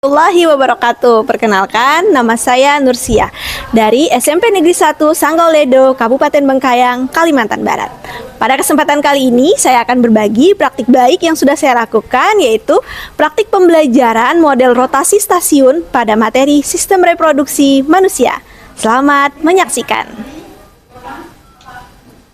Warahmatullahi wabarakatuh. Perkenalkan, nama saya Nursia dari SMP Negeri 1 Sanggauledo, Kabupaten Bengkayang, Kalimantan Barat. Pada kesempatan kali ini, saya akan berbagi praktik baik yang sudah saya lakukan, yaitu praktik pembelajaran model rotasi stasiun pada materi sistem reproduksi manusia. Selamat menyaksikan.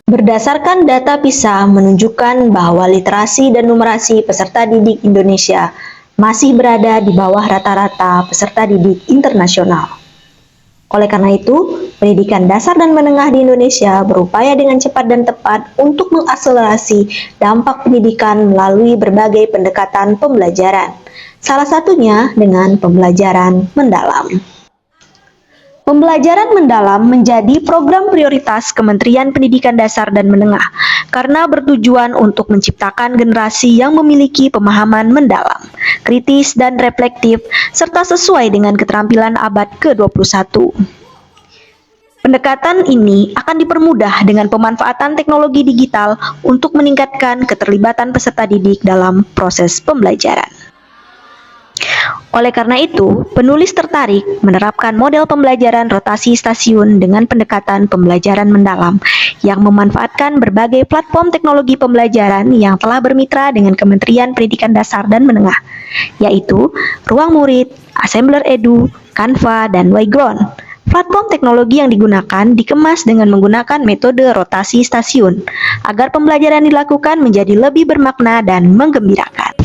Berdasarkan data PISA menunjukkan bahwa literasi dan numerasi peserta didik Indonesia masih berada di bawah rata-rata peserta didik internasional. Oleh karena itu, pendidikan dasar dan menengah di Indonesia berupaya dengan cepat dan tepat untuk mengakselerasi dampak pendidikan melalui berbagai pendekatan pembelajaran. Salah satunya dengan pembelajaran mendalam. Pembelajaran mendalam menjadi program prioritas Kementerian Pendidikan Dasar dan Menengah karena bertujuan untuk menciptakan generasi yang memiliki pemahaman mendalam, kritis dan reflektif, serta sesuai dengan keterampilan abad ke-21. Pendekatan ini akan dipermudah dengan pemanfaatan teknologi digital untuk meningkatkan keterlibatan peserta didik dalam proses pembelajaran. Oleh karena itu, penulis tertarik menerapkan model pembelajaran rotasi stasiun dengan pendekatan pembelajaran mendalam yang memanfaatkan berbagai platform teknologi pembelajaran yang telah bermitra dengan Kementerian Pendidikan Dasar dan Menengah, yaitu Ruang Murid, Assembler Edu, Canva, dan Wayground. Platform teknologi yang digunakan dikemas dengan menggunakan metode rotasi stasiun agar pembelajaran dilakukan menjadi lebih bermakna dan menggembirakan.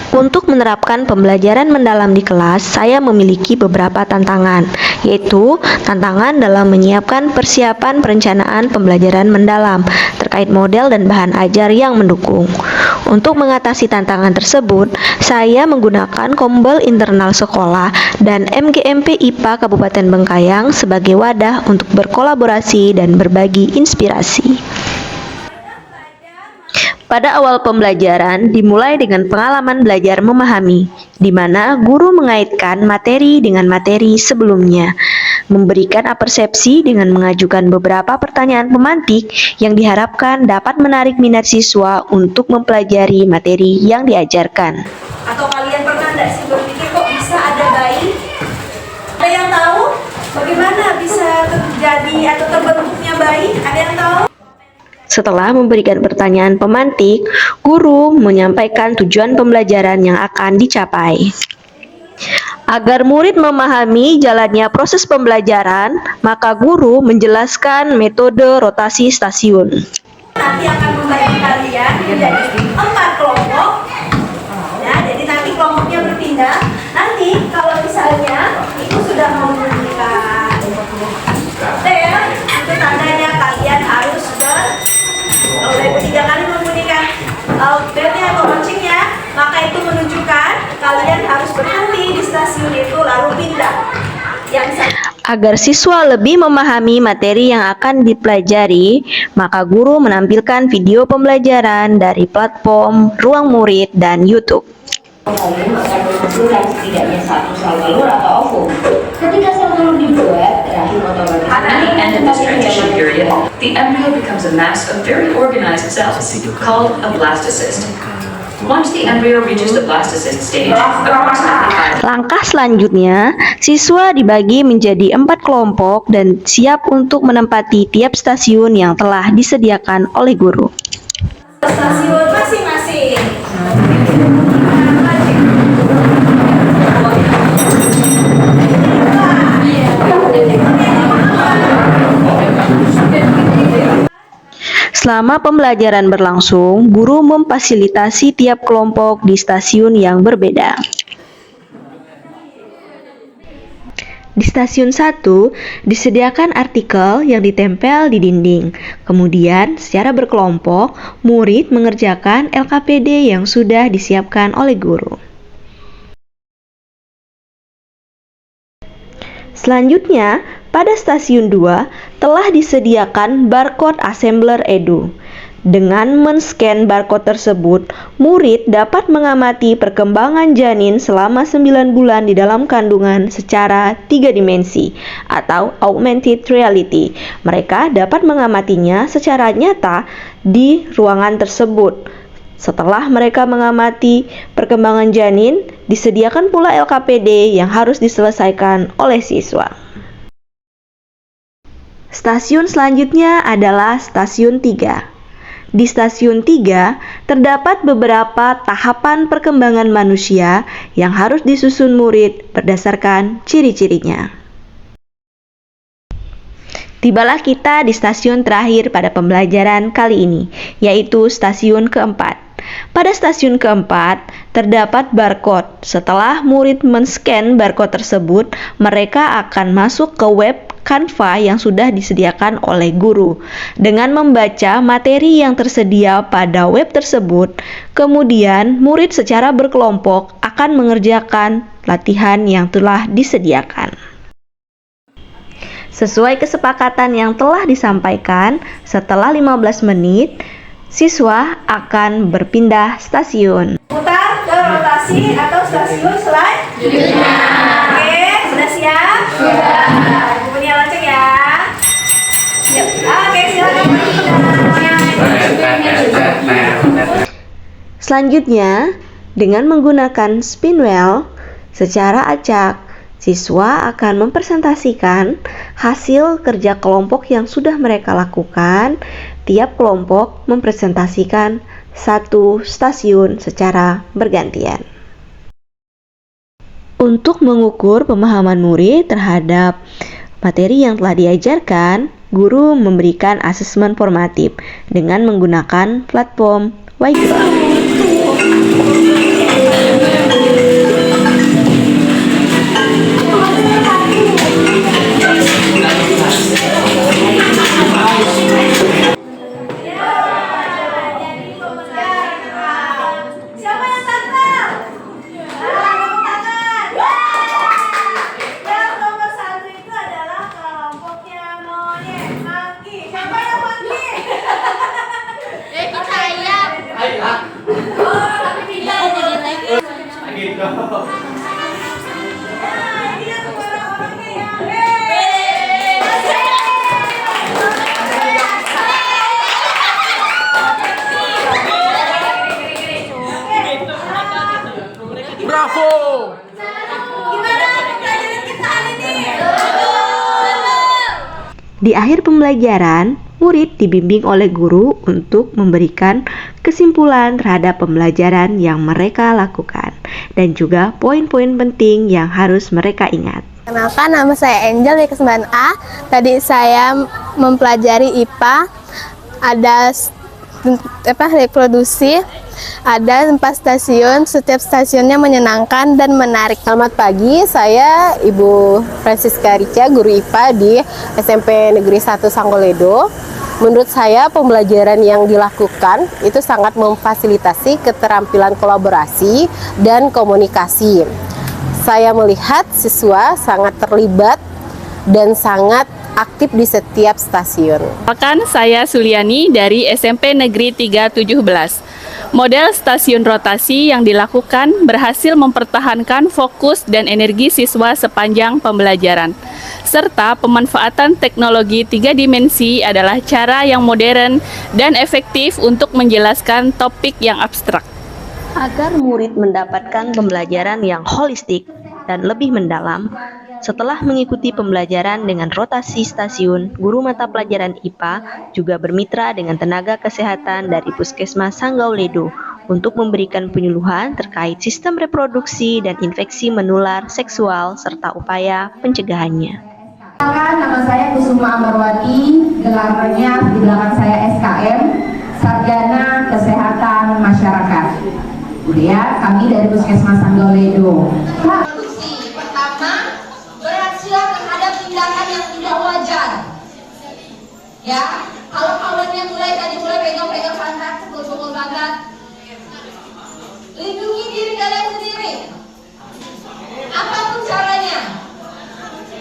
Untuk menerapkan pembelajaran mendalam di kelas, saya memiliki beberapa tantangan, yaitu tantangan dalam menyiapkan persiapan perencanaan pembelajaran mendalam terkait model dan bahan ajar yang mendukung. Untuk mengatasi tantangan tersebut, saya menggunakan Kombel internal sekolah dan MGMP IPA Kabupaten Bengkayang sebagai wadah untuk berkolaborasi dan berbagi inspirasi. Pada awal pembelajaran dimulai dengan pengalaman belajar memahami, di mana guru mengaitkan materi dengan materi sebelumnya, memberikan persepsi dengan mengajukan beberapa pertanyaan pemantik yang diharapkan dapat menarik minat siswa untuk mempelajari materi yang diajarkan. Atau kalian pernah nggak sih berpikir kok bisa ada bayi? Ada yang tahu bagaimana bisa terjadi atau terbentuknya bayi? Ada yang tahu? Setelah memberikan pertanyaan pemantik, guru menyampaikan tujuan pembelajaran yang akan dicapai. Agar murid memahami jalannya proses pembelajaran, maka guru menjelaskan metode rotasi stasiun. Nanti akan membagi kalian menjadi 4 kelompok. Ya, jadi nanti kelompoknya berpindah. Nanti kalau misalnya itu sudah membunyikan bel, itu tandanya kalian harus kalau dari 3 kali membunyikan belnya atau loncengnya, maka itu menunjukkan kalian harus berhenti di stasiun itu lalu pindah. Agar siswa lebih memahami materi yang akan dipelajari, maka guru menampilkan video pembelajaran dari platform Ruang Murid dan YouTube. Setidaknya 1 sel telur atau ovum. Ketika sel telur dibuat, rahim otomatis At the end of this transition period, the embryo becomes a mass of very organized cells called a blastocyst. Once the embryo reaches the blastocyst stage, approximately 5 Langkah selanjutnya, siswa dibagi menjadi 4 kelompok dan siap untuk menempati tiap stasiun yang telah disediakan oleh guru. Stasiun masing-masing. Selama pembelajaran berlangsung, guru memfasilitasi tiap kelompok di stasiun yang berbeda. Di stasiun 1, disediakan artikel yang ditempel di dinding. Kemudian, secara berkelompok, murid mengerjakan LKPD yang sudah disiapkan oleh guru. Selanjutnya, pada stasiun 2 telah disediakan barcode Assembler Edu. Dengan men-scan barcode tersebut, murid dapat mengamati perkembangan janin selama 9 bulan di dalam kandungan secara 3 dimensi atau augmented reality. Mereka dapat mengamatinya secara nyata di ruangan tersebut. Setelah mereka mengamati perkembangan janin, disediakan pula LKPD yang harus diselesaikan oleh siswa. Stasiun selanjutnya adalah stasiun 3. Di stasiun 3 terdapat beberapa tahapan perkembangan manusia yang harus disusun murid berdasarkan ciri-cirinya. Tibalah kita di stasiun terakhir pada pembelajaran kali ini, yaitu stasiun keempat. Pada stasiun keempat, terdapat barcode. Setelah murid men-scan barcode tersebut, mereka akan masuk ke web Canva yang sudah disediakan oleh guru. Dengan membaca materi yang tersedia pada web tersebut, kemudian murid secara berkelompok akan mengerjakan latihan yang telah disediakan. Sesuai kesepakatan yang telah disampaikan, setelah 15 menit, siswa akan berpindah stasiun. Putar ke rotasi atau stasiun selanjutnya. Oke, sudah siap? Sudah. Ibu punya lonceng ya? Siap. Oke, silakan berpindah. Selanjutnya, dengan menggunakan spin wheel, secara acak, siswa akan mempresentasikan hasil kerja kelompok yang sudah mereka lakukan. Tiap kelompok mempresentasikan satu stasiun secara bergantian. Untuk mengukur pemahaman murid terhadap materi yang telah diajarkan, guru memberikan asesmen formatif dengan menggunakan platform Whiteboard. Siapa yang tantang? Tepuk tangan. Yang nomor 1 itu adalah kelompoknya monyet, monkey. Siapa yang monkey? Kita ayam. Oh, tapi tidak. Gitu. Nah, ini yang orang-orangnya ya. Bravo. Gimana pelajaran kita hari ini? Di akhir pembelajaran, murid dibimbing oleh guru untuk memberikan kesimpulan terhadap pembelajaran yang mereka lakukan dan juga poin-poin penting yang harus mereka ingat. Kenalkan, nama saya Angel dari kelas 9A. Tadi saya mempelajari IPA, ada reproduksi, ada 4 stasiun, setiap stasiunnya menyenangkan dan menarik. Selamat pagi, saya Ibu Francisca Rica, guru IPA di SMP Negeri 1 Sanggoledo. Menurut saya pembelajaran yang dilakukan itu sangat memfasilitasi keterampilan kolaborasi dan komunikasi. Saya melihat siswa sangat terlibat dan sangat aktif di setiap stasiun. Perkenalkan, saya Suliani dari SMP Negeri 317. Model stasiun rotasi yang dilakukan berhasil mempertahankan fokus dan energi siswa sepanjang pembelajaran. Serta pemanfaatan teknologi 3 dimensi adalah cara yang modern dan efektif untuk menjelaskan topik yang abstrak. Agar murid mendapatkan pembelajaran yang holistik dan lebih mendalam, setelah mengikuti pembelajaran dengan rotasi stasiun, guru mata pelajaran IPA juga bermitra dengan tenaga kesehatan dari Puskesmas Sanggoledo untuk memberikan penyuluhan terkait sistem reproduksi dan infeksi menular seksual serta upaya pencegahannya. Nama saya Kusuma Amarwati, gelarnya di belakang saya SKM, Sarjana Kesehatan Masyarakat. Kemudian kami dari Puskesmas Sanggoledo. Pertama, bereaksi terhadap tindakan yang tidak wajar. Ya, kalau kawannya mulai pegang-pegang pantat, pukul-pukul pantat, lindungi diri kalian sendiri. Apapun caranya.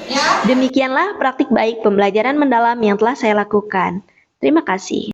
Ya. Demikianlah praktik baik pembelajaran mendalam yang telah saya lakukan. Terima kasih.